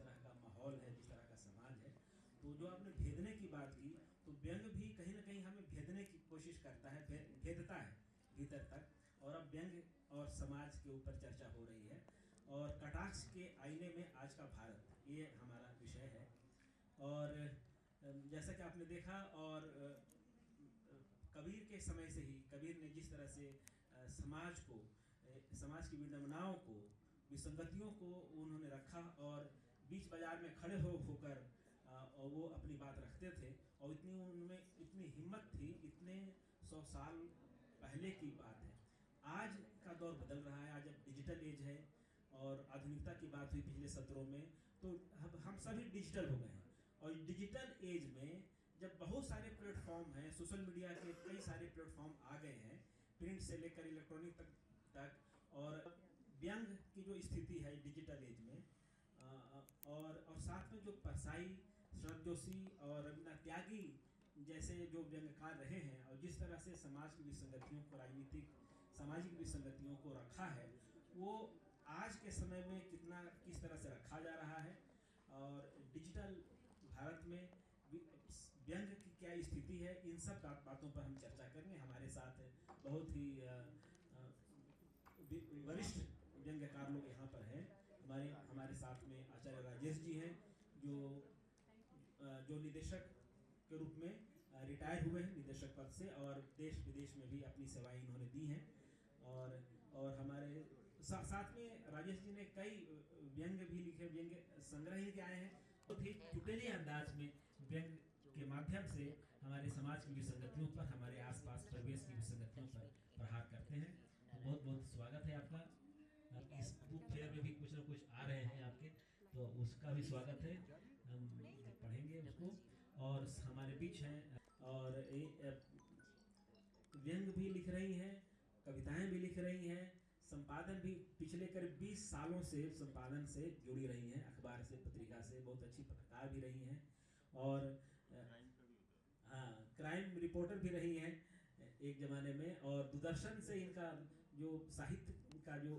तरह का माहौल है, जिस तरह का समाज है। तो जो आपने भेदने की बात की, तो व्यंग भी कहीं ना कहीं हमें भेदने की कोशिश करता है, भेदता है भीतर तक। और अब व्यंग और समाज के ऊपर चर्चा हो रही है, और कटाक्ष के आईने में आज का भारत, ये हमारा विषय है। और जैसा कि आपने देखा, और कबीर के समय से ही कबीर ने जिस तरह से समाज को, समाज की विडंबनाओं को, विसंगतियों को उन्होंने रखा, और बीच बाजार में खड़े होकर और वो अपनी बात रखते थे, और इतनी उनमें इतनी हिम्मत थी, इतने 100 साल पहले की बात है। आज का दौर बदल रहा है, आज अब डिजिटल एज है, और आधुनिकता की बात हुई पिछले सत्रों में, तो हम सभी डिजिटल हो गए हैं। और डिजिटल एज में जब बहुत सारे प्लेटफॉर्म हैं, सोशल मीडिया के कई सारे प्लेटफॉर्म आ गए हैं, प्रिंट से लेकर इलेक्ट्रॉनिक तक, और व्यंग की जो स्थिति है डिजिटल एज में, और साथ में जो परसाई, शरद जोशी और रविन्द्रनाथ त्यागी जैसे जो व्यंग्यकार रहे हैं, और जिस तरह से समाज की विसंगतियों को, राजनीतिक सामाजिक विसंगतियों को रखा है, वो आज के समय में किस तरह से रखा जा रहा है, और डिजिटल भारत में व्यंग की क्या स्थिति है, इन सब बातों पर हम चर्चा करेंगे। हमारे साथ बहुत ही वरिष्ठ व्यंग्यकार लोग यहाँ पर हैं। हमारे साथ में आचार्य राजेश जी हैं, जो निदेशक के रूप में रिटायर हुए हैं निदेशक पद से, और देश विदेश में भी अपनी सेवाएं इन्होंने दी हैं। और हमारे साथ में राजेश जी ने कई व्यंग्य भी लिखे, व्यंग्य संग्रह ही लिखे आए हैं, बहुत ही चुटेले अंदाज में व्यंग्य के माध्यम से हमारे समाज की विसंगतियों पर, हमारे आसपास परिवेश की विसंगतियों पर प्रहार करते हैं। तो बहुत बहुत स्वागत है आपका। इस बुक फेयर में भी कुछ न कुछ आ रहे हैं आपके, तो उसका भी स्वागत है, हम पढ़ेंगे उसको। और हमारे बीच हैं, और व्यंग भी लिख रही हैं, कविताएं भी लिख रही हैं, संपादन भी पिछले करीब 20 सालों से संपादन से जुड़ी रही हैं, अखबार से, पत्रिका से, बहुत अच्छी पत्रकार भी रही हैं, और हाँ, क्राइम रिपोर्टर भी रही हैं एक जमाने में। और दूरदर्शन से इनका जो साहित्य का जो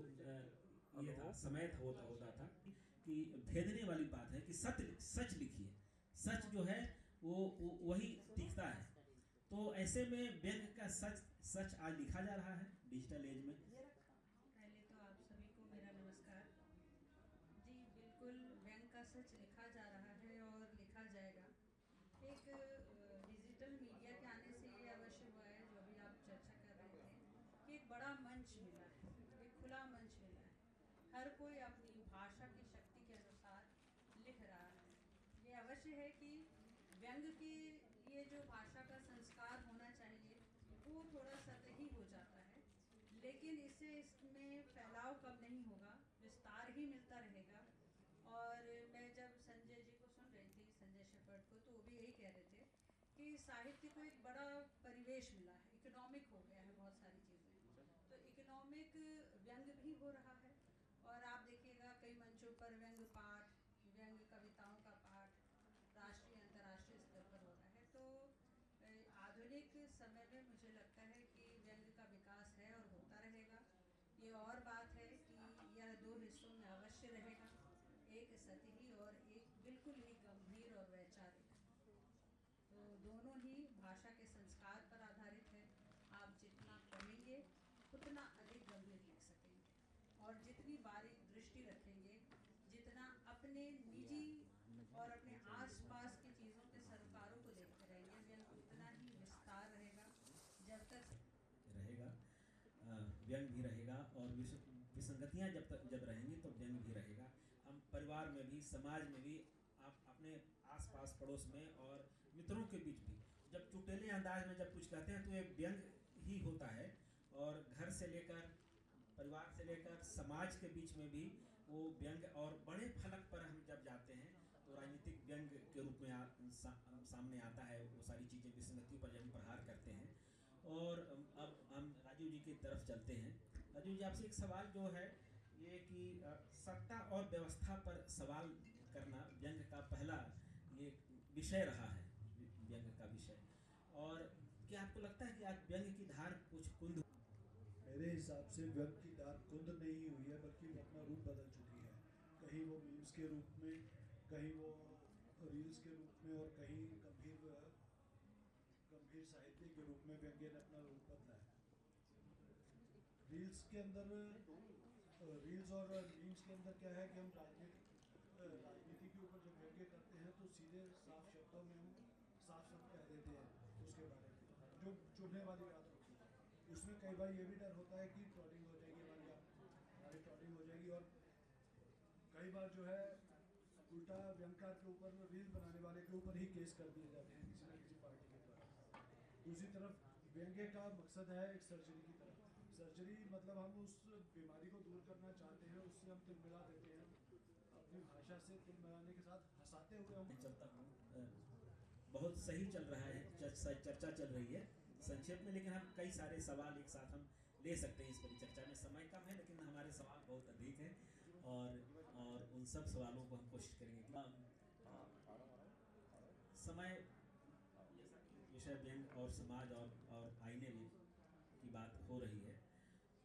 ये था, समय था, होता था कि भेदने वाली बात है कि सच लिखिए, सच जो है वो वही टिकता है। तो ऐसे में व्यंग का सच आज लिखा जा रहा है डिजिटल एज में। पहले तो आप सभी को मेरा नमस्कार जी। बिल्कुल व्यंग का सच लिखा जा रहा है और लिखा जाएगा। एक डिजिटल मीडिया के आने से ये अवश्य हुआ है, जो अभी आप चर्चा कर रहे थे, कि एक बड़ा मंच मिला है, एक खुला मंच मिला है। हर कोई अपनी भाषा की शक्ति के अनुसार लिख रहा है। ये अवश्य है कि व्यंग के लिए जो भाषा का संस्कार होना चाहिए वो थोड़ा सतही हो जाता है, लेकिन इससे इसमें फैलाव कम नहीं होगा, विस्तार ही मिलता रहेगा। और मैं जब संजय जी को सुन रही थी, संजय शेफर्ड को, तो वो भी यही कह रहे थे कि साहित्य को एक बड़ा परिवेश मिला है, इकोनॉमिक हो गया है बहुत सारी चीज़ें, तो इकोनॉमिक व्यंग भी हो रहा है। और आप देखिएगा कई मंचों पर व्यंग पाठ, व्यंग कविताओं का पाठ राष्ट्रीय अंतर्राष्ट्रीय स्तर पर हो रहा है। तो आधुनिक समय में मुझे लगता है कि व्यंग का विकास है और होता रहेगा। ये और बात है कि यह दो हिस्सों में अवश्य रहेगा, एक सतही और एक बिल्कुल ही गंभीर और वैचारिक। तो दोनों ही भाषा के संस्कार पर आधारित है। आप जितना पढ़ेंगे उतना अधिक गंभीर लिख सकेंगे, और जितनी बारीक दृष्टि रखेंगे, जितना अपने निजी और अपने आसपास की चीज़ों के सरोकारों को देखते रहेंगे, उतना ही विस्तार रहेगा। जब तक रहेगा व्यंग भी रहेगा, और विसंगतियाँ जब रहेंगी तो व्यंग भी रहेगा। हम परिवार में भी, समाज में भी, आप अपने आसपास पड़ोस में और मित्रों के बीच भी जब चुटेले अंदाज में जब कुछ कहते हैं तो ये व्यंग ही होता है। और घर से लेकर, परिवार से लेकर समाज के बीच में भी वो व्यंग, और बड़े फलक पर हम जब जाते हैं तो राजनीतिक व्यंग के रूप में सामने आता है। वो सारी चीज़ें विसंगतियों पर जब हम प्रहार करते हैं। और अब हम राजीव जी की तरफ चलते हैं। राजीव जी, आपसे एक सवाल जो है ये कि सत्ता और व्यवस्था पर सवाल करना व्यंग का पहला ये विषय रहा है, व्यंग का विषय। और क्या आपको लगता है कि आज व्यंग की धार कुछ कुंद? मेरे हिसाब से व्यंग की धार कुंद नहीं हुई है, बल्कि वो अपना रूप बदल चुकी है। कहीं वो मीम्स के रूप में, कहीं वो रील्स के रूप में और कहीं गंभीर गंभीर साहित्य के रूप में व्यंग्य ने अपना रूप बदला है। रील्स के अंदर रील्स और मीम्स के अंदर क्या है कि हम राजनीति के ऊपर जब व्यंग्य करते हैं तो सीधे साफ शब्दों में हम साफ साफ कह देते हैं उसके बारे में, जो चुभने वाली बात होती है। उसमें कई बार ये भी डर होता है कि ट्रोलिंग हो जाएगी, हमारी ट्रोलिंग हो जाएगी, और कई बार जो है उल्टा व्यंगकार के ऊपर रील बनाने वाले के ऊपर ही केस कर दिए जाते हैं किसी न किसी पार्टी के द्वारा। दूसरी तरफ व्यंग्य का मकसद है एक सर्जरी की तरह। सर्जरी मतलब हम उस बीमारी को दूर करना चाहते हैं, उससे हम तिल मिला देते हैं, अपनी भाषा से तिल मिलाने के साथ हंसाते हुए हम चलता हूँ। बहुत सही चल रहा है, चर्चा चल रही है संक्षेप में, लेकिन हम कई सारे सवाल एक साथ हम ले सकते हैं इस परिचर्चा में। समय कम है लेकिन हमारे सवाल बहुत अधिक हैं और उन सब सवालों को हम कोशिश करेंगे। समय विषय व्यंग और समाज और आईने में की बात हो रही है,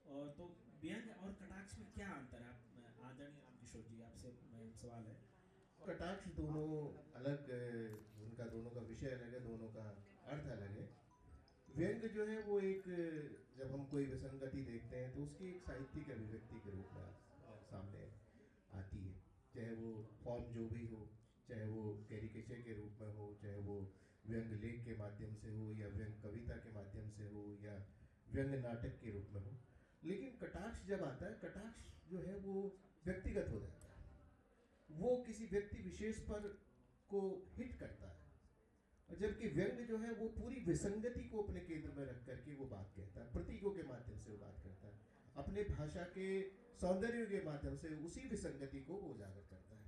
और तो व्यंग और कटाक्ष में क्या अंतर है? आदरणीय रामकिशोर जी, आपसे सवाल है। कटाक्ष दोनों अलग, उनका दोनों का विषय अलग है, दोनों का अर्थ अलग है। व्यंग जो है वो एक, जब हम कोई विसंगति देखते हैं तो उसकी एक साहित्यिक अभिव्यक्ति के रूप में सामने आती है, चाहे वो फॉर्म जो भी हो, चाहे वो कैरिकेचर के रूप में हो, चाहे वो व्यंग लेख के माध्यम से हो, या व्यंग कविता के माध्यम से हो, या व्यंग नाटक के रूप में हो। लेकिन कटाक्ष जब आता है, कटाक्ष जो है वो व्यक्तिगत हो जाता है, वो किसी व्यक्ति विशेष पर को हिट करता है, जबकि व्यंग जो है वो पूरी विसंगति को अपने केंद्र में रख करके वो बात कहता है, प्रतीकों के माध्यम से वो बात करता है, अपने भाषा के सौंदर्य के माध्यम से उसी विसंगति को वो उजागर करता है।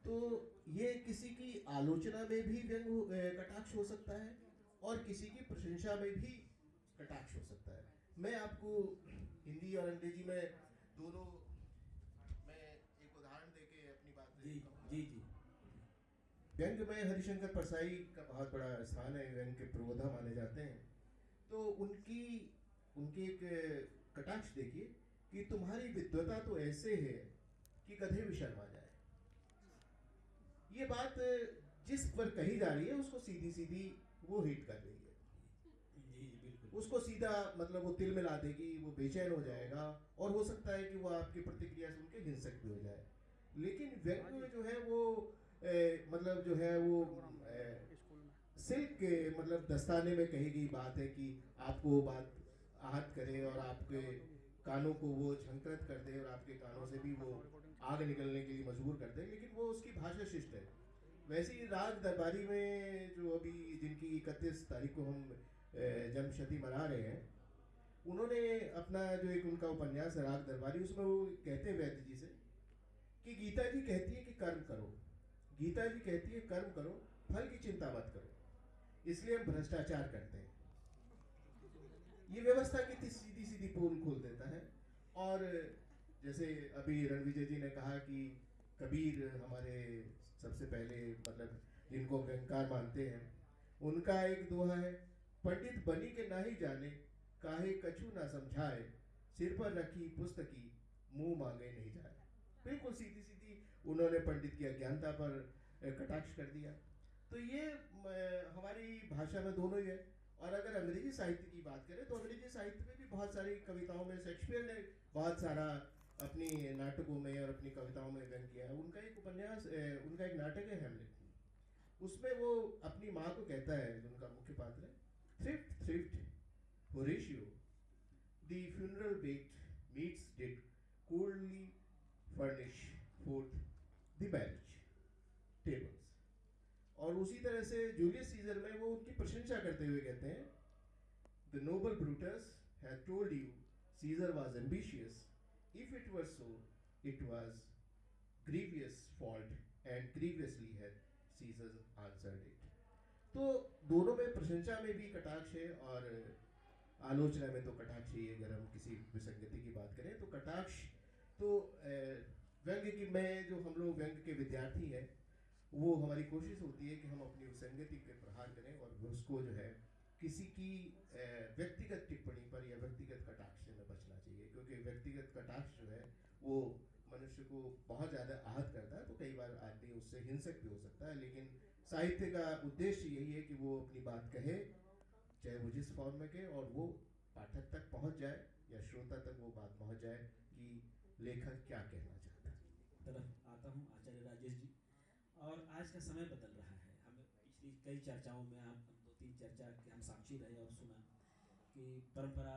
तो ये किसी की आलोचना में भी व्यंग कटाक्ष हो सकता है और किसी की प्रशंसा में भी कटाक्ष हो सकता है। मैं आपको हिंदी और अंग्रेजी में दोनों, मैं एक उदाहरण देके अपनी बात जी जी जी। व्यंग में हरिशंकर परसाई का बहुत बड़ा स्थान है, व्यंग के प्रबोधा माने जाते हैं। तो उनकी एक कटाक्ष देखिए कि तुम्हारी विद्वता तो ऐसे है कि गधे भी शर्मा जाए। ये बात जिस पर कही जा रही है उसको सीधी सीधी वो हिट कर रही है। जी बिल्कुल। उसको सीधा मतलब वो तिल मिला देगी, वो बेचैन हो जाएगा, और हो सकता है कि वो आपकी प्रतिक्रिया सुन के हिंसक भी हो जाए। लेकिन व्यंग में जो है वो मतलब जो है वो सिल्क के मतलब दस्ताने में कही गई बात है कि आपको बात आहत करे और आपके कानों को वो झंकृत कर दे और आपके कानों से भी वो आग निकलने के लिए मजबूर कर दे, लेकिन वो उसकी भाषा शिष्ट है। वैसे ही राग दरबारी में जो अभी जिनकी 31 तारीख को हम जन्मशती मना रहे हैं, उन्होंने अपना जो एक उनका उपन्यास है राग दरबारी, उसमें वो कहते हैं वैद्य जी से कि गीता जी कहती है कि कर्म करो, गीता जी कहती है कर्म करो, फल की चिंता मत करो, इसलिए हम भ्रष्टाचार करते हैं। ये व्यवस्था की सीधी सीधी पोल खोल देता है। और जैसे अभी रणविजय जी ने कहा कि कबीर हमारे सबसे पहले मतलब जिनको व्यंगकार मानते हैं, उनका एक दोहा है, पंडित बनी के ना ही जाने, काहे कछु ना समझाए, सिर पर रखी पुस्तकी, मुंह मांगे नहीं जाए। बिल्कुल सीधी सीधी उन्होंने पंडित की अज्ञानता पर कटाक्ष कर दिया। तो ये हमारी भाषा में दोनों ही है। और अगर अंग्रेजी साहित्य की बात करें तो अंग्रेजी साहित्य में भी बहुत सारी कविताओं में शेक्सपियर ने बहुत सारा अपनी नाटकों में और अपनी कविताओं में व्यंग किया है। उनका एक उपन्यास, उनका एक नाटक है हेमलेट, उसमें वो अपनी माँ को कहता है, जो उनका मुख्य पात्र है, thrift thrift Horatio, the funeral baked meets did coldly furnish forth the marriage tables। और उसी तरह से जूलियस सीजर में वो उनकी प्रशंसा करते हुए कहते हैं, The noble Brutus had told you Caesar was ambitious. If it were so, it was grievous fault, and grievously had Caesar answered it। तो दोनों में प्रशंसा में भी कटाक्ष है और आलोचना में तो कटाक्ष ही है। अगर हम किसी विसंगति की बात करें तो कटाक्ष तो व्यंग की, मैं जो हम लोग व्यंग के विद्यार्थी हैं, वो हमारी कोशिश होती है कि हम अपनी विसंगति पे प्रहार करें और उसको जो है किसी की व्यक्तिगत टिप्पणी पर या व्यक्तिगत कटाक्ष से बचना चाहिए, क्योंकि व्यक्तिगत कटाक्ष जो है वो मनुष्य को बहुत ज़्यादा आहत करता है। तो कई बार बार आदमी उससे हिंसक भी हो सकता है, लेकिन साहित्य का उद्देश्य यही है कि वो अपनी बात कहे, चाहे वो जिस फॉर्म में कहे, और वो पाठक तक पहुंच जाए या श्रोता तक वो बात पहुंच जाए कि लेखक क्या कहना चाहता है। तरफ आता हूँ आचार्य राजेश जी। और आज का समय बदल रहा है। हम पिछली कई चर्चाओं में आप 2-3 चर्चा के हम साक्षी रहे और सुना कि परंपरा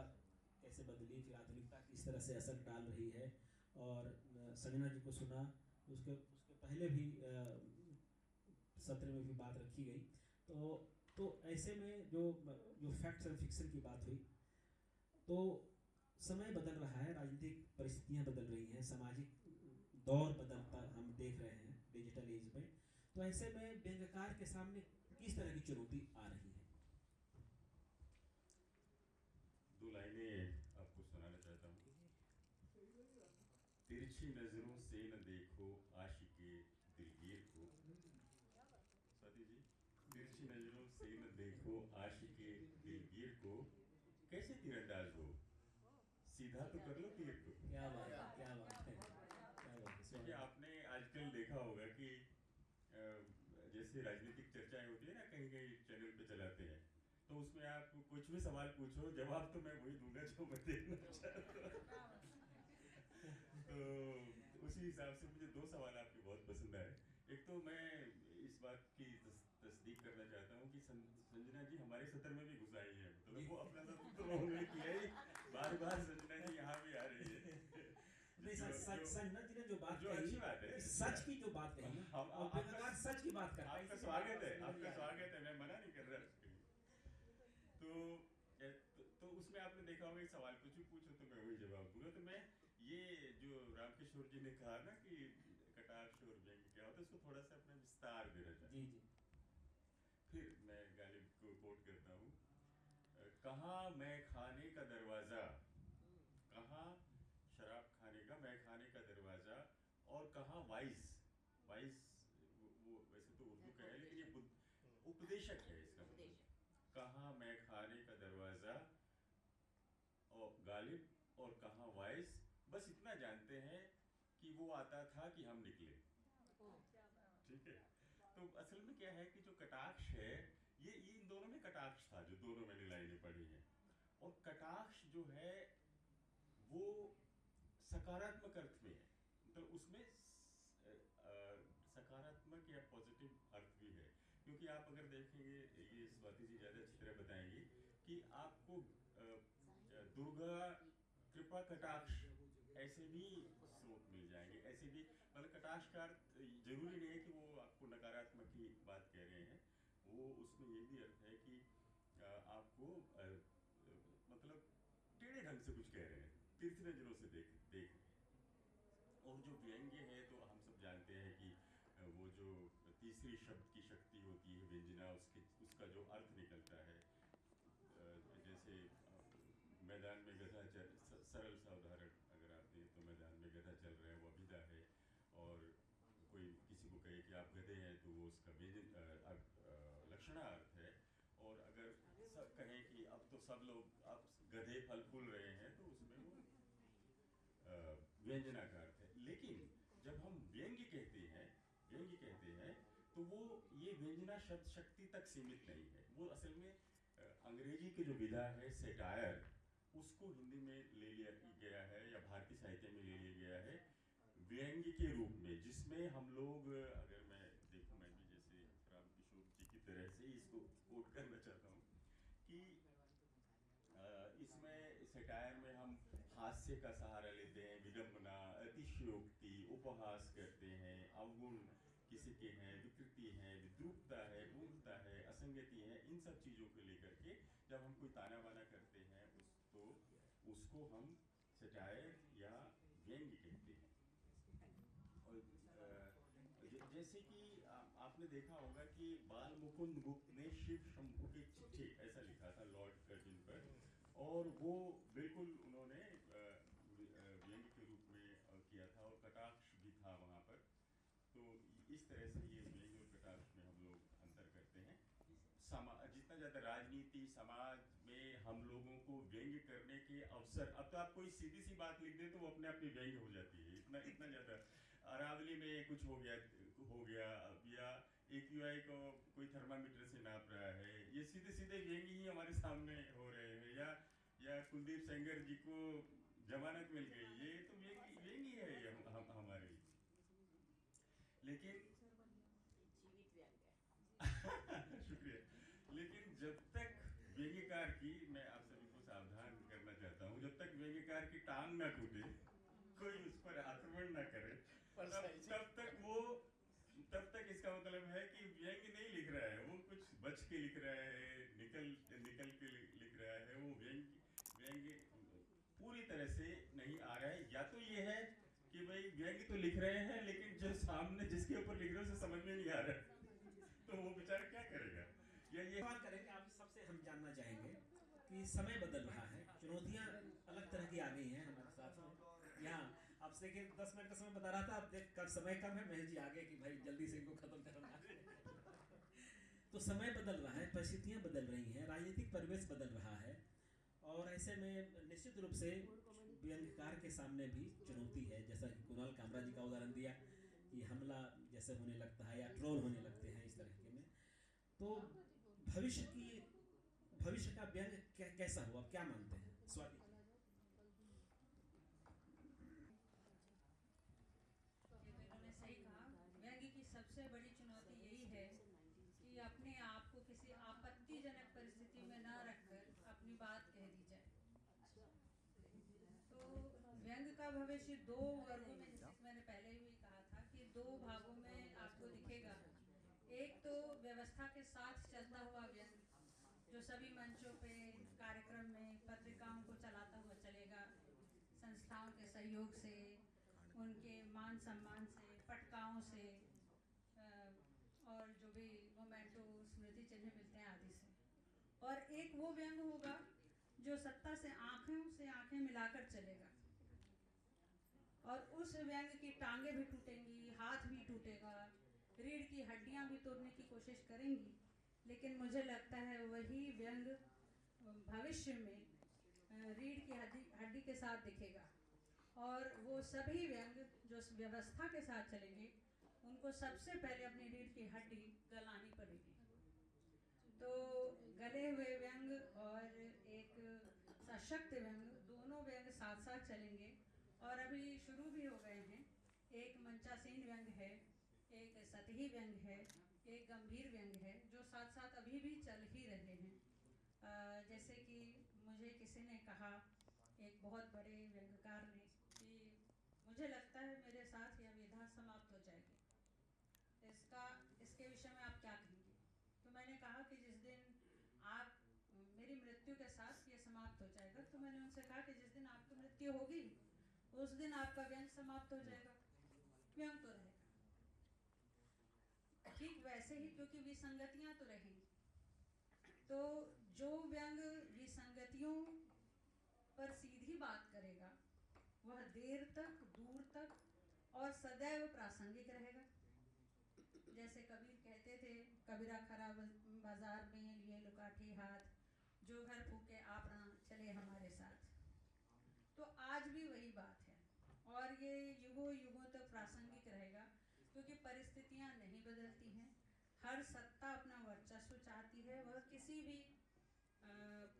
कैसे बदली, फिर आधुनिकता किस तरह से असर डाल रही है। और संजना जी को सुना, उसके उसके पहले भी सत्र में भी बात रखी गई। तो ऐसे में जो फैक्ट्स एंड फिक्शन की बात हुई, तो समय बदल रहा है, राजनीतिक परिस्थितियां बदल रही हैं, सामाजिक दौर बदलता हम देख रहे हैं डिजिटल एज में। तो ऐसे में व्यंग्यकार के सामने किस तरह की चुनौती आ रही है? 2 लाइनें आपको सुनाना चाहता हूँ। तिरछी नजरों से न देखो आशिके दिलगीर को। स्वाति जी, तिरछी नजरों से न देखो आशिके दिलगीर को, कैसे तीरंदाज हो, सीधा तो कर लो तीर को। क्या बात है, क्या बात है, क्या बात है। देखिए, आपने आजकल देखा होगा कि जैसे राजनीतिक चर्चाएं होती है ना, कहीं कहीं चैनल पे चलाते हैं, तो उसमें आप कुछ भी सवाल पूछो, जवाब तो मैं वही दूंगा जो मैं देना चाहता हूं। तो उसी हिसाब से मुझे 2 सवाल आपके बहुत पसंद आए। एक तो मैं इस बात की तस्दीक करना चाहता हूँ कि संजना जी हमारे सत्र में भी घुस आई है, मतलब वो अपना सत्र तो उन्होंने किया ही, बार बार संजना जी यहाँ भी आ रही है। नहीं, संजना जी ने जो बात जो कही, अच्छी बात है, सच की जो बात कही ना, हम और व्यंग्यकार सच की बात करता है। आपका स्वागत है, आपका स्वागत है, मैं मना नहीं कर रहा उसके लिए। तो उसमें आपने देखा होगा कि सवाल कुछ भी पूछो तो मैं वही जवाब दूंगा। तो मैं ये जो रामकिशोर जी ने कहा ना कि कटाक्ष और व्यंग्य क्या होता है, उसको थोड़ा सा अपना विस्तार देना चाहता हूँ। जी। फिर मैं गालिब को कोट करता हूँ, कहाँ मैं खाने का दरवाजा, कहाँ शराब खाने का, मैं खाने का दरवाजा, और कहाँ वाइस, वाइस वो वैसे तो उर्दू का है, लेकिन ये उपदेशक है इसका मतलब। कहाँ मैं खाने का दरवाजा और गालिब, और कहाँ वाइस, बस इतना जानते हैं कि वो आता था कि हम निकले। ठीक है। तो असल में क्या है कि जो कटाक्ष है, ये इन दोनों में कटाक्ष था, जो दोनों मैंने लाइनें पढ़ी हैं। और कटाक्ष जो है वो सकारात्मक अर्थ में है, मतलब उसमें सकारात्मक या पॉजिटिव अर्थ भी है। क्योंकि आप अगर देखेंगे, ये स्वाति जी ज़्यादा अच्छी तरह बताएंगी कि आपको दुर्गा कृपा कटाक्ष ऐसे भी स्रोत मिल जाएंगे, ऐसे भी, मतलब कटाक्ष का अर्थ जरूरी नहीं है कि वो आपको नकारात्मक की बात कह रहे हैं, वो उसमें ये भी अर्थ है कि आपको मतलब टेढ़े ढंग से कुछ कह रहे हैं, तीर्थ नजरों से देख रहे हैं। और जो व्यंग्य है तो हम सब जानते हैं कि वो जो तीसरी शब्द की शक्ति होती है व्यंजना, उसका जो अर्थ निकलता है, जैसे मैदान में गधा चल, सरल सा उदाहरण अगर आप दें तो मैदान में गधा चल रहा है, वो अभिधा है, और कोई किसी को कहे कि आप गधे हैं तो वो उसका लक्षणार्थ है। और अगर सब कहें कि अब तो सब लोग अब गधे फल फूल रहे हैं, तो उसमें वो व्यंजना का अर्थ है। लेकिन जब हम व्यंग्य कहते हैं तो वो ये व्यंजना शब्द शक्ति तक सीमित नहीं है, वो असल में अंग्रेजी की जो विधा है सेटायर, उसको हिंदी में ले लिया गया है या भारतीय साहित्य में ले लिया गया है व्यंग्य के रूप में, जिसमें हम लोग, अगर मैं देखूं, मैं भी जैसे रामकिशोर जी की तरह से इसको कोट करना चाहता हूँ कि इसमें सेटायर में हम हास्य का सहारा लेते हैं, विडंबना, अतिशयोक्ति, उपहास करते हैं, अवगुण किसी के हैं, विकृति है, विद्रूपता है, मूर्खता है, असंगति है, इन सब चीज़ों को लेकर के जब हम कोई ताना बाना करते हैं तो उसको हम सेटायर या व्यंग्य कहते हैं। और जैसे कि आपने देखा होगा कि बाल मुकुंद गुप्त ने शिव शंभू के चिट्ठी ऐसा लिखा था लॉर्ड कर्जिन पर, और वो बिल्कुल उन्होंने व्यंग्य के रूप में किया था, और कटाक्ष भी था वहाँ पर। तो इस तरह से ये व्यंग्य और कटाक्ष में हम लोग अंतर करते हैं। जितना ज़्यादा राजनीति समाज में हम लोगों को व्यंग्य करने के अवसर, अब तो आप कोई सीधी सी बात लिख दे तो वो अपने आप में व्यंग्य हो जाती है, इतना ज़्यादा। अरावली में कुछ हो गया, हो गया, या AQI को कोई थर्मामीटर से नाप रहा है, ये सीधे सीधे व्यंग ही हमारे सामने हो रहे हैं, या कुलदीप सेंगर जी को जमानत मिल गई, ये तो व्यंग ही है ये हमारे लिए। लेकिन शुक्रिया। लेकिन जब तक व्यंग्यकार की, मैं आप सभी को सावधान करना चाहता हूँ, जब तक व्यंग्यकार की टांग ना टूटे, कोई उस पर आक्रमण ना करे, तब तक इसका मतलब है कि व्यंग्य नहीं लिख रहा है, वो कुछ बच के लिख रहा है, निकल के लिख रहा है, वो व्यंग्य पूरी तरह से नहीं आ रहा है। या तो ये है कि भाई व्यंग्य तो लिख रहे हैं, लेकिन जो सामने जिसके ऊपर लिख रहे हैं उसे समझ में नहीं आ रहा है, तो वो बेचारा क्या करेगा। या ये सवाल करेंगे आप सबसे, हम जानना चाहेंगे कि समय बदल रहा है, चुनौतियां अलग तरह की आ गई हैं हमारे साथ में। यहाँ आपसे देखिए 10 मिनट का समय बता रहा था, अब देख कर समय कम है, महेश जी आगे कि भाई जल्दी से इनको खत्म करना है। तो समय बदल रहा है, परिस्थितियां बदल रही हैं, राजनीतिक परिवेश बदल रहा है, और ऐसे में निश्चित रूप से व्यंग्यकार के सामने भी चुनौती है। जैसा कि कुणाल कामरा जी का उदाहरण दिया कि हमला जैसे होने लगता है या ट्रोल होने लगते हैं इस तरह के में, तो भविष्य का व्यंग्य कैसा हो, आप क्या मानते हैं स्वाति? इन्होंने सही कहा, व्यंग्य की सबसे बड़ी चुनौती यही है कि अपने आप को किसी आपत्तिजनक परिस्थिति में न रखकर अपनी बात कह दी जाए। तो व्यंग्य का भविष्य दो वर्गों में, जैसे मैंने पहले भी कहा था कि दो भागों में आपको दिखेगा। एक तो व्यवस्था के साथ चलता हुआ व्यंग्य, जो सभी मंचों पे, कार्यक्रम में, पत्रिकाओं को चलाता हुआ चलेगा, संस्थाओं के सहयोग से, उनके मान सम्मान से, पटकाओं से, और जो भी मोमेंटो स्मृति चिन्ह मिलते हैं आदि से। और एक वो व्यंग्य होगा जो सत्ता से आंखें मिलाकर चलेगा, और उस व्यंग्य की टांगे भी टूटेंगी, हाथ भी टूटेगा, रीढ़ की हड्डियां भी तोड़ने की कोशिश करेंगी, लेकिन मुझे लगता है वही व्यंग्य भविष्य में रीढ़ की हड्डी के साथ दिखेगा। और वो सभी व्यंग्य जो व्यवस्था के साथ चलेंगे, उनको सबसे पहले अपनी रीढ़ की हड्डी गलानी पड़ेगी। तो गले हुए व्यंग्य और एक सशक्त व्यंग्य, दोनों व्यंग्य साथ साथ चलेंगे, और अभी शुरू भी हो गए हैं। एक मंचासीन व्यंग्य है, एक सतही व्यंग्य है, एक गंभीर व्यंग्य है, जो साथ साथ अभी भी चल ही रहे हैं। जैसे कि मुझे किसी ने कहा, एक बहुत बड़े व्यंग्यकार ने, कि मुझे लगता है मेरे साथ यह विधा समाप्त हो जाएगी, इसके विषय में आप क्या कहेंगे? तो मैंने कहा कि जिस दिन आप, मेरी मृत्यु के साथ ये समाप्त हो जाएगा, तो मैंने उनसे कहा कि जिस दिन आपकी मृत्यु होगी उस दिन आपका व्यंग्य समाप्त हो जाएगा, व्यंग्य तो रहेगा। ठीक वैसे ही, क्योंकि विसंगतियां तो रहेंगी, तो जो व्यंग्य विसंगतियों पर सीधी बात करेगा वह देर तक, दूर तक और सदैव प्रासंगिक रहेगा। जैसे कबीर कहते थे, कबीरा खरा बाजार में लिए लुकाठी हाथ, जो घर फूके आपना चले हमारे साथ। तो आज भी वही बात है, और ये युगों युगों तक प्रासंगिक रहेगा, क्योंकि परिस्थितियां नहीं बदलती हैं। हर सत्ता अपना वर्चस्व चाहती है, वह किसी भी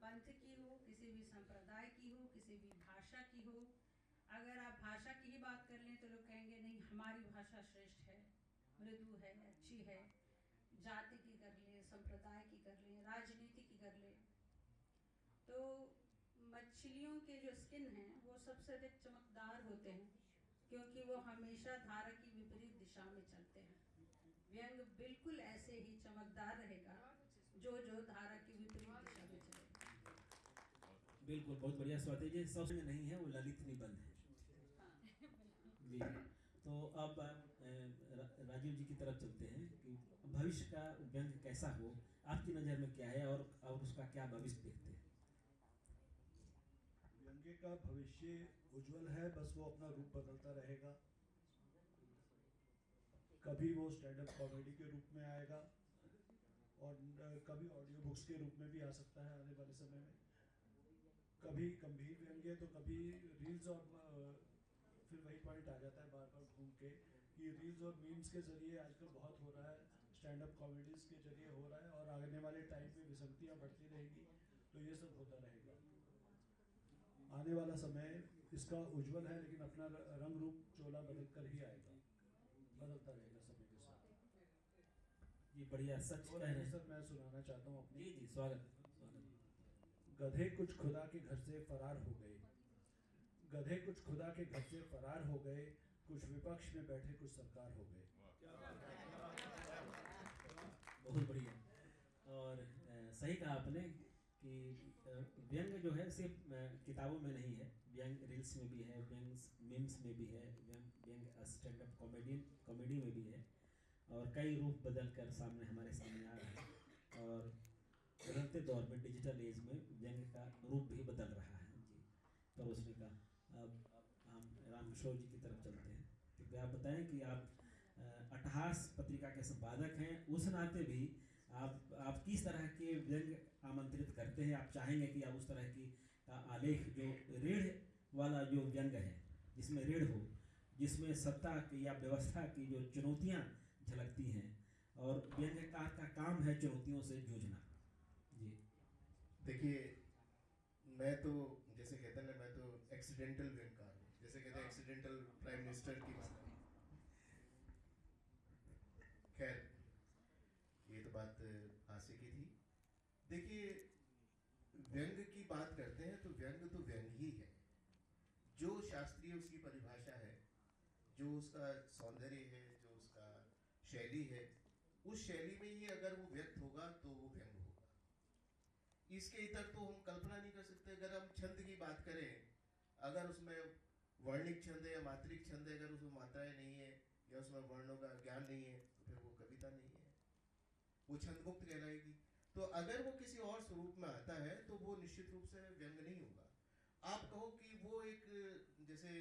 पंथ की हो, किसी भी संप्रदाय की हो, किसी भी भाषा की हो। अगर आप भाषा की ही बात कर लें तो लोग कहेंगे नहीं, हमारी भाषा श्रेष्ठ है, मृदु है, अच्छी है। जाति की कर लें, संप्रदाय की कर लें, राजनीति की कर लें। तो मछलियों के जो स्किन हैं वो सबसे अधिक चमकदार होते हैं, क्योंकि वो हमेशा धारा की विपरीत दिशा में चलते हैं। व्यंग्य बिल्कुल ऐसे ही चमकदार रहेगा जो धारा की विपरीत दिशा में चलेगा। बिल्कुल, बहुत बढ़िया स्वाति जी। सब में नहीं है, वो ललित निबंध है। जी, तो अब राजीव जी की तरफ चलते हैं कि भविष्य का व्यंग्य कैसा हो, आपकी नज़र में क्या है, और उसका क्या भविष्य देखते हैं? व्यंग्य का भविष्य उज्जवल है, बस वो अपना रूप बदलता रहेगा। कभी वो स्टैंड अप कॉमेडी के रूप में आएगा, और कभी ऑडियो बुक्स के रूप में भी आ सकता है आने वाले समय में। कभी गंभीर व्यंग्य, तो कभी रील्स, और फिर वही पॉइंट आ जाता है बार बार घूम के कि रील्स और मीम्स के ज़रिए आजकल बहुत हो रहा है, स्टैंड अप कॉमेडीज़ के ज़रिए हो रहा है, और आने वाले टाइम में विसंगतियाँ बढ़ती रहेगी, तो ये सब होता रहेगा। आने वाला समय इसका उज्जवल है, लेकिन अपना रंग रूप चोला बदल कर ही आएगा, बदलता रहेगा समय के साथ। ये बढ़िया सच और कह रहे हैं सर मैं सुनाना चाहता हूँ अपनी। जी जी, स्वागत स्वागत। गधे कुछ खुदा के घर से फरार हो गए, गधे कुछ खुदा के घर से फरार हो गए, कुछ विपक्ष में बैठे कुछ सरकार हो गए। बहुत बढ़िया। और सही कहा आपने कि व्यंग जो है सिर्फ किताबों में नहीं है, व्यंग रील्स में भी है, व्यंग मीम्स में भी है, व्यंग स्टैंड अप कॉमेडी में भी है, और कई रूप बदल कर हमारे सामने आ रहा है। और बदलते दौर में डिजिटल एज में व्यंग का रूप भी बदल रहा है जी। परोसने का। अब हम रामकिशोर जी की तरफ चलते हैं, क्योंकि आप बताएं कि आप अट्टहास पत्रिका के संपादक हैं, उस नाते भी आप किस तरह के व्यंग आमंत्रित करते हैं। आप चाहेंगे कि आप उस तरह की आलेख जो ऋण वाला जो व्यंग है, जिसमें ऋण हो, जिसमें सत्ता की या व्यवस्था की जो चुनौतियाँ झलकती हैं, और व्यंग्यकार का काम है चुनौतियों से जूझना जी। देखिए, मैं तो जैसे कहते हैं ना, मैं तो एक्सीडेंटल व्यंगकार हूँ, जैसे कहते हैं एक्सीडेंटल प्राइम मिनिस्टर की बात। खैर, ये तो बात हास्य की थी। देखिए, व्यंग की बात करते हैं तो व्यंग ही है। जो शास्त्रीय उसकी परिभाषा है, जो उसका सौंदर्य है, जो उसका शैली है, उस शैली में ही अगर वो व्यक्त होगा तो वो व्यंग होगा। इसके इतर तो हम कल्पना नहीं कर सकते। अगर हम छंद की बात करें, अगर उसमें वर्णिक छंद है या मात्रिक छंद है, अगर उसमें मात्राएं नहीं है या उसमें वर्णों का ज्ञान नहीं है, तो फिर वो कविता नहीं है, वो छंद मुक्त कहलाएगी। तो अगर वो किसी और स्वरूप में आता है तो वो निश्चित रूप से व्यंग नहीं होगा। आप कहो कि वो एक, जैसे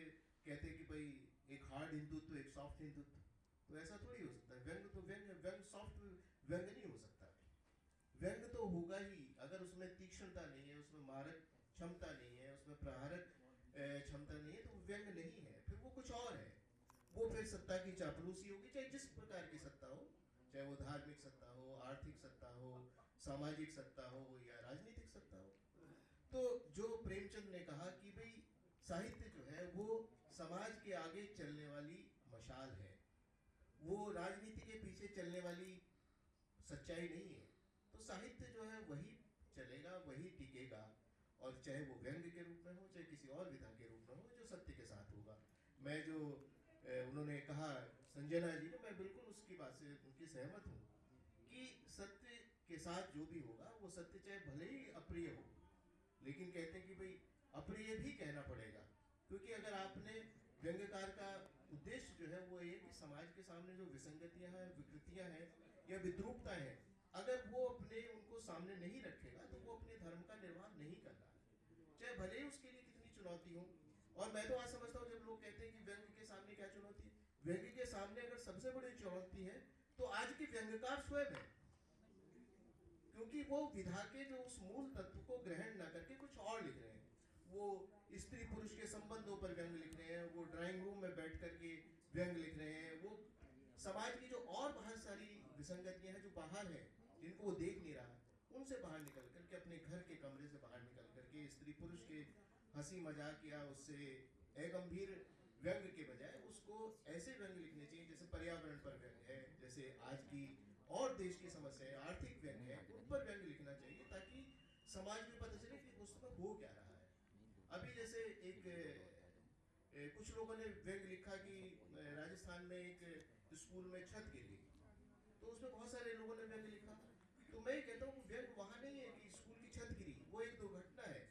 कहते हैं कि भाई एक हार्ड हिंदुत्व, एक सॉफ्ट हिंदुत्व, तो ऐसा थोड़ी हो सकता है। व्यंग तो व्यंग है, व्यंग सॉफ्ट व्यंग नहीं हो सकता। व्यंग तो होगा ही अगर उसमें तीक्ष्णता नहीं है, उसमें मारक क्षमता नहीं है, उसमें प्रहारक क्षमता नहीं है, तो व्यंग नहीं है, फिर वो कुछ और है। वो फिर सत्ता की चापलूसी होगी, चाहे जिस प्रकार की सत्ता हो, चाहे वो धार्मिक सत्ता हो, आर्थिक सत्ता हो, सामाजिक सत्ता हो या राजनीतिक सत्ता हो। तो जो प्रेमचंद ने कहा कि भाई साहित्य जो है वो समाज के आगे चलने वाली मशाल है, वो राजनीति के पीछे चलने वाली सच्चाई नहीं है। तो साहित्य जो है वही चलेगा, वही टिकेगा, और चाहे वो व्यंग के रूप में हो, चाहे किसी और विधा के रूप में हो, जो सत्य के साथ होगा। मैं जो उन्होंने कहा संजना जी ने, मैं बिल्कुल उसकी बात से उनकी सहमत हूँ कि सत्य के साथ जो भी होगा वो सत्य चाहे भले ही अप्रिय हो, लेकिन कहते हैं कि भाई अप्रिय भी कहना पड़ेगा। क्योंकि अगर आपने व्यंग्यकार का उद्देश्य जो है वो ये कि समाज के सामने जो विसंगतियां हैं, विकृतियां हैं या विद्रूपता है, अगर वो अपने उनको सामने नहीं रखेगा तो वो अपने धर्म का निर्वाह नहीं कर रहा, चाहे भले ही उसके लिए कितनी चुनौती हो। और मैं तो आज समझता हूँ जब लोग कहते हैं कि व्यंग के सामने क्या चुनौती है, व्यंग के सामने अगर सबसे बड़ी चुनौती है तो आज के व्यंग्यकार स्वयं है, क्योंकि वो विधा के जो उस मूल तत्व को ग्रहण न करके कुछ और लिख रहे हैं। वो स्त्री पुरुष के संबंधों पर व्यंग लिख रहे हैं, वो ड्राइंग रूम में बैठ करके व्यंग लिख रहे हैं, वो समाज की जो और बहुत सारी विसंगतियां हैं जो बाहर है, जिनको वो देख नहीं रहा, उनसे बाहर निकल करके, अपने घर के कमरे से बाहर निकल करके स्त्री पुरुष के हंसी मजाक या उससे अगंभीर व्यंग के बजाय उसको ऐसे व्यंग लिखने चाहिए जैसे पर्यावरण पर व्यंग है, जैसे आज की और देश की समस्या है, आर्थिक व्यंग है, उन पर व्यंग लिखना चाहिए, ताकि समाज में पता चले कि उसमें हो क्या रहा है। अभी जैसे कुछ लोगों ने व्यंग लिखा कि राजस्थान में एक स्कूल में छत गिरी, तो उसमें बहुत सारे लोगों ने व्यंग लिखा। तो मैं कहता हूँ व्यंग वहां नहीं है कि स्कूल की छत गिरी, वो एक दुर्घटना है।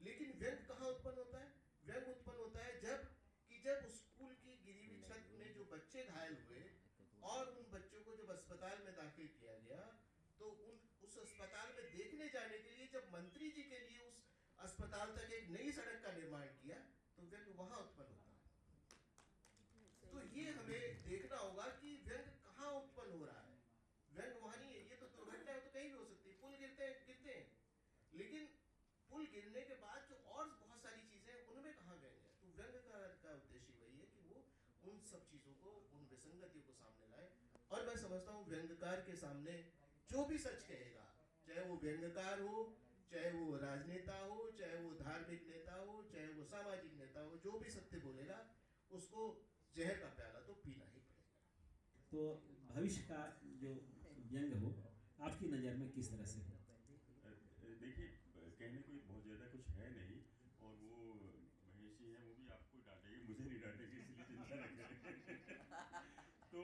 लेकिन व्यंग कहाँ उत्पन्न होता है? व्यंग उत्पन्न होता है जब स्कूल की गिरी हुई छत में जो बच्चे घायल हुए और उन बच्चों को जब अस्पताल में दाखिल किया गया, तो उस अस्पताल में देखने जाने के लिए जब मंत्री जी के लिए उस अस्पताल तक एक नई सड़क का निर्माण किया, तो व्यंग वहां उत्पन्न होता है। तो ये हमें देखना होगा कि व्यंग कहाँ उत्पन्न हो रहा है। व्यंग वहां नहीं है, ये तो दुर्घटना है, तो कहीं भी हो सकती है। पुल गिरते हैं, लेकिन पुल गिरने के बाद जो और बहुत सारी चीजें हैं, उनमें कहाँ व्यंग है? तो व्यंग का उद्देश्य वही है कि वो उन सब चीजों को, उन विसंगतियों को सामने लाए। और मैं समझता हूँ व्यंग्यकार के सामने जो भी सच कहेगा, चाहे वो व्यंग्यकार हो, चाहे वो राजनेता हो, चाहे वो धार्मिक नेता हो, चाहे वो सामाजिक नेता हो, जो भी सत्य बोलेगा उसको जहर का प्याला तो पीना ही पड़ेगा। तो भविष्य का जो व्यंग हो आपकी नज़र में किस तरह से हो? देखिए, कहने को बहुत ज़्यादा कुछ है नहीं, और वो महेश जी हैं, वो भी आपको डांटेंगे, मुझे नहीं डांटेंगे, इसलिए चिंता न करें। तो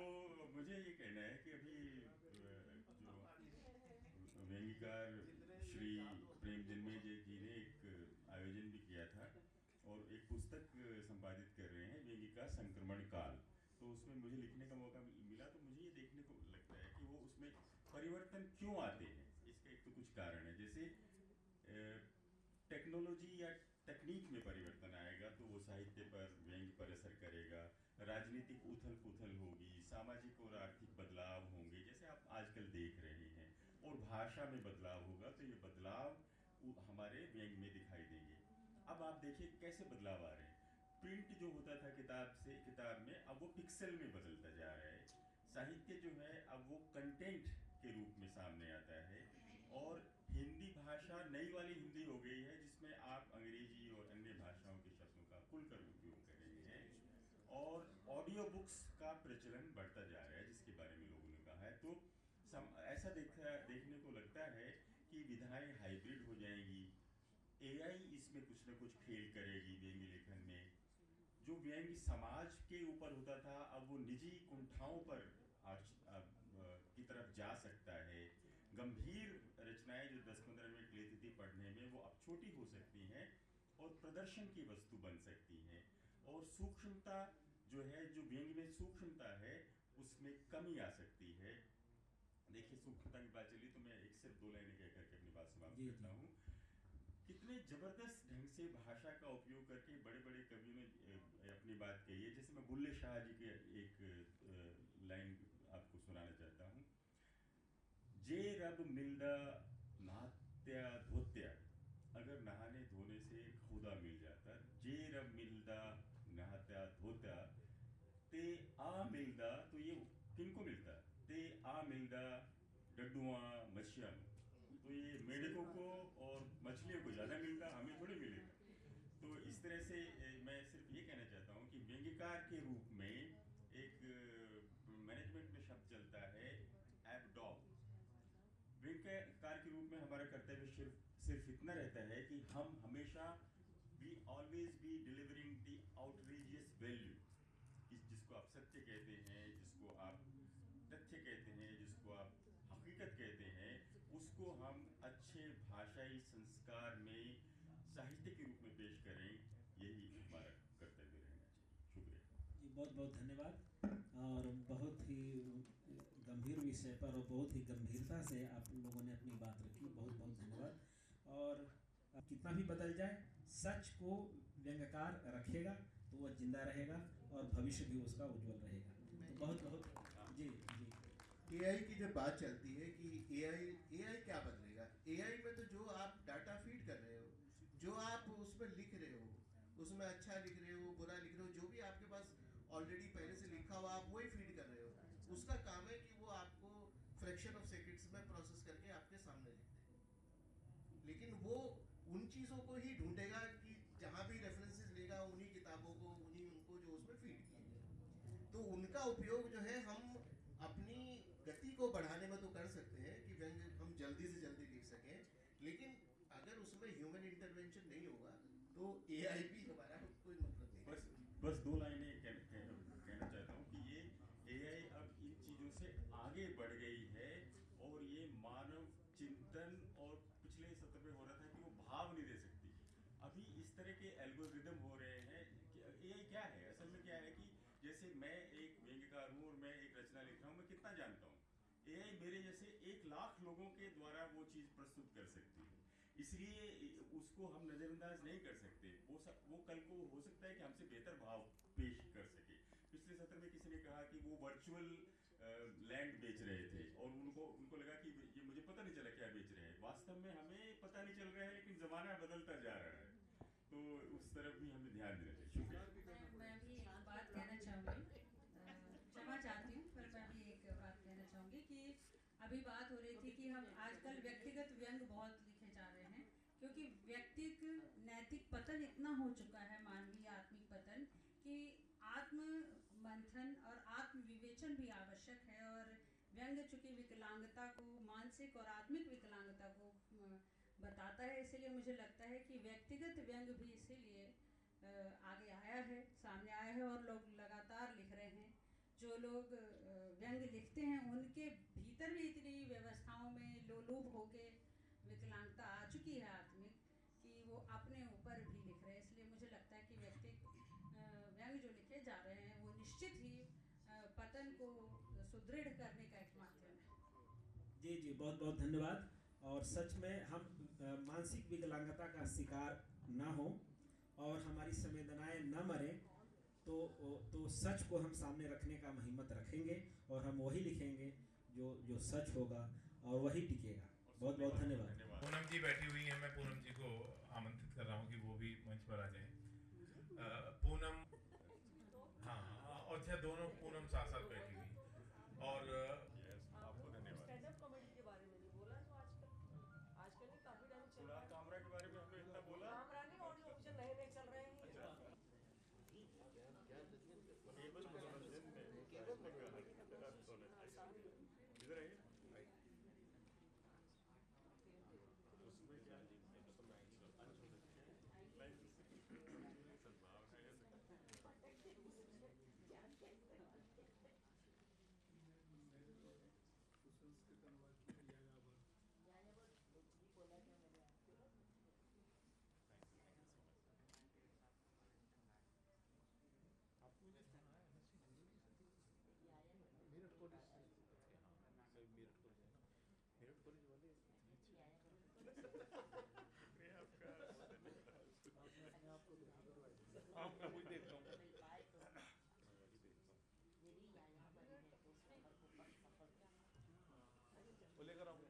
मुझे ये कहना है कि अभी जो व्यंग्यकार श्री प्रेम जन्मेजय जी ने एक आयोजन भी किया था और एक पुस्तक संपादित कर रहे हैं, व्यंग्य का संक्रमण काल। तो उसमें मुझे लिखने का मौका मिला, तो मुझे ये देखने को लगता है कि वो उसमें परिवर्तन क्यों आते हैं। इसका एक तो कुछ कारण है, जैसे टेक्नोलॉजी या तकनीक में परिवर्तन आएगा तो वो साहित्य पर, व्यंग्य पर असर करेगा, राजनीतिक उथल पुथल होगी, सामाजिक और आर्थिक बदलाव होंगे जैसे आप आजकल देख रहे हैं, और भाषा में बदलाव होगा तो ये बदलाव हमारे व्यंग्य में दिखाई देंगे। अब आप देखिए कैसे बदलाव आ रहे हैं। प्रिंट जो होता था किताब में, अब वो पिक्सल में बदलता जा रहा है। साहित्य जो है अब वो कंटेंट के रूप में सामने आता है, और हिंदी भाषा नई वाली हिंदी हो गई है जिसमें आप अंग्रेजी और अन्य भाषाओं के शब्दों का खुलकर उपयोग कर रहे हैं, और ऑडियो बुक्स का प्रचलन बढ़ता जा रहा है जिसके बारे में लोगों ने कहा है। तो ऐसा देखने को लगता है कि विधाएं हाइब्रिड हो जाएंगी, एआई इसमें कुछ न कुछ खेल करेगी व्यंग्य लेखन में। जो व्यंग्य समाज के ऊपर होता था अब वो निजी कुंठाओं पर की तरफ जा सकता है। गंभीर रचनाएं जो 10-15 मिनट लेती थी पढ़ने में, वो अब छोटी हो सकती हैं और प्रदर्शन की वस्तु बन सकती हैं। और सूक्ष्मता जो है, जो व्यंग्य में सूक्ष्मता है, उसमें कमी आ सकती है। देखिए, सूक्ष्मता की बात चली तो मैं एक सिर्फ 2 लाइनें कह करके अपनी बात समाप्त करता हूँ। कितने जबरदस्त ढंग से भाषा का उपयोग करके बड़े बड़े कवियों ने अपनी बात कही है। जैसे मैं बुल्ले शाह जी के एक लाइन आपको सुनाना चाहता हूँ। जे रब मिलदा नहात्या धोत्या, अगर नहाने धोने से खुदा मिल जाता, जे रब मिलदा नहात्या धोत्या, ते आ मिलदा, तो ये किनको मिलता, ते आ मिलदा डड्डुआ मछिया, तो ये मेढकों को और मछलियों को ज़्यादा मिलता, हमें थोड़ी मिलेगा। तो इस तरह से मैं सिर्फ ये कहना चाहता हूँ कि व्यंग्यकार के रूप में एक मैनेजमेंट में शब्द चलता है एबडॉग। व्यंग्यकार के रूप में हमारा कर्तव्य सिर्फ इतना रहता है कि हम हमेशा we always be delivering the outrageous value, जिसको आप सत्य कहते हैं, जिसको आप तथ्य कहते हैं, जिसको आप हकीकत कहते हैं, उसको हम अच्छे भाषाई संस्कार में साहित्य के रूप में पेश करें। यही हमारा कर्तव्य रहना चाहिए। शुक्रिया जी, बहुत बहुत धन्यवाद। और बहुत ही गंभीर विषय पर और बहुत ही गंभीरता से आप लोगों ने अपनी बात रखी, बहुत बहुत धन्यवाद। और कितना भी बदल जाए, सच को व्यंग्यकार रखेगा तो वह जिंदा रहेगा और भविष्य भी उसका उज्जवल रहेगा। तो बहुत बहुत जी जी। एआई की जब बात चलती है कि एआई क्या बदलेगा, एआई में तो जो आप डाटा फीड कर रहे हो, जो आप उसमें लिख रहे हो, उसमें अच्छा लिख रहे हो, बुरा लिख रहे हो, जो भी आपके पास ऑलरेडी पहले से लिखा हुआ आप वही फीड कर रहे हो। उसका काम है कि वो आपको फ्रैक्शन ऑफ सेकंड्स में प्रोसेस करके आपके सामने लिख दे। लेकिन वो उन चीज़ों को ही ढूंढेगा कि जहाँ भी रेफरेंसेस लेगा उन्हीं किताबों को, उन्हीं उनको जो उसमें फीड किए गए। तो उनका उपयोग जो है हम अपनी गति को बढ़ाने में तो कर सकते हैं कि व्यंग्य हम जल्दी से जल्दी लिख सकें, लेकिन अगर उसमें ह्यूमन इंटरवेंशन नहीं होगा तो एआई भी हमारा कोई मतलब नहीं। बस 2 लाइनें कहना चाहता हूँ कि ये एआई अब इन चीज़ों से आगे बढ़ गई है, और ये मानव चिंतन, और पिछले सत्र में हो रहा था कि वो भाव नहीं दे सकती। अभी इस तरह के एल्गोरिदम हो रहे हैं कि एआई क्या है, असल में क्या है कि जैसे मैं एक व्यंग्यकार हूँ और मैं एक रचना लिख रहा हूँ, मैं कितना जानता हूँ, एआई मेरे जैसे 1 लाख लोगों के द्वारा वो चीज़ प्रस्तुत कर सकती है। इसलिए उसको हम नज़रअंदाज नहीं कर सकते। वो कल को हो सकता है कि हमसे बेहतर भाव पेश कर सके। पिछले सत्र में किसी ने कहा कि वो वर्चुअल लैंड बेच रहे थे और उनको लगा कि ये मुझे पता नहीं चला क्या बेच रहे हैं। वास्तव में हमें पता नहीं चल रहा है, लेकिन ज़माना बदलता जा रहा है, तो उस तरफ भी हमें ध्यान देना चाहिए। शुक्रिया। मैं भी एक बात कहना चाहूँगी, क्षमा चाहती अभी बात हो रही थी कि हम आजकल व्यक्तिगत व्यंग बहुत लिखे जा रहे हैं, क्योंकि व्यक्तिक नैतिक पतन इतना हो चुका है, मानवीय आत्मिक पतन, कि आत्म मंथन और आत्म विवेचन भी आवश्यक है। और व्यंग चूँकि विकलांगता को, मानसिक और आत्मिक विकलांगता को बताता है, इसलिए मुझे लगता है कि व्यक्तिगत व्यंग भी इसीलिए आगे आया है, सामने आया है, और लोग लगातार लिख रहे हैं। जो लोग व्यंग लिखते हैं उनके भीतर भी इतनी व्यवस्थाओं में लोलुप होके विकलांगता आ चुकी है आत्मिक, कि वो अपने ऊपर भी लिख रहे हैं। इसलिए मुझे लगता है कि व्यंग जो लिखे जा रहे हैं वो निश्चित ही पतन को सुदृढ़ करने का एक माध्यम है। जी जी, बहुत बहुत धन्यवाद। और सच में हम मानसिक विकलांगता का शिकार ना हो और हमारी संवेदनाएं न मरें, तो सच को हम सामने रखने का हम हिम्मत रखेंगे और हम वही लिखेंगे जो जो सच होगा और वही टिकेगा। बहुत बहुत धन्यवाद। पूनम जी बैठी हुई है, मैं पूनम जी को आमंत्रित कर रहा हूँ कि वो भी मंच पर आ जाएं। पूनम, हाँ, और अच्छा, दोनों पूनम साथ साथ बैठी हुई और आपको धन्यवाद। स्टैंड अप कॉमेडी के बारे में नहीं बोला, जो आजकल नहीं, काफी टाइम चल रहा है। कामरा के बारे में हमने इतना बोला। कामरा नहीं, ऑडियो विजुअल नए नए चल रहे हैं। केवल मनोरंजन में इधर आइए। उसमें क्या वो लेकर आओ।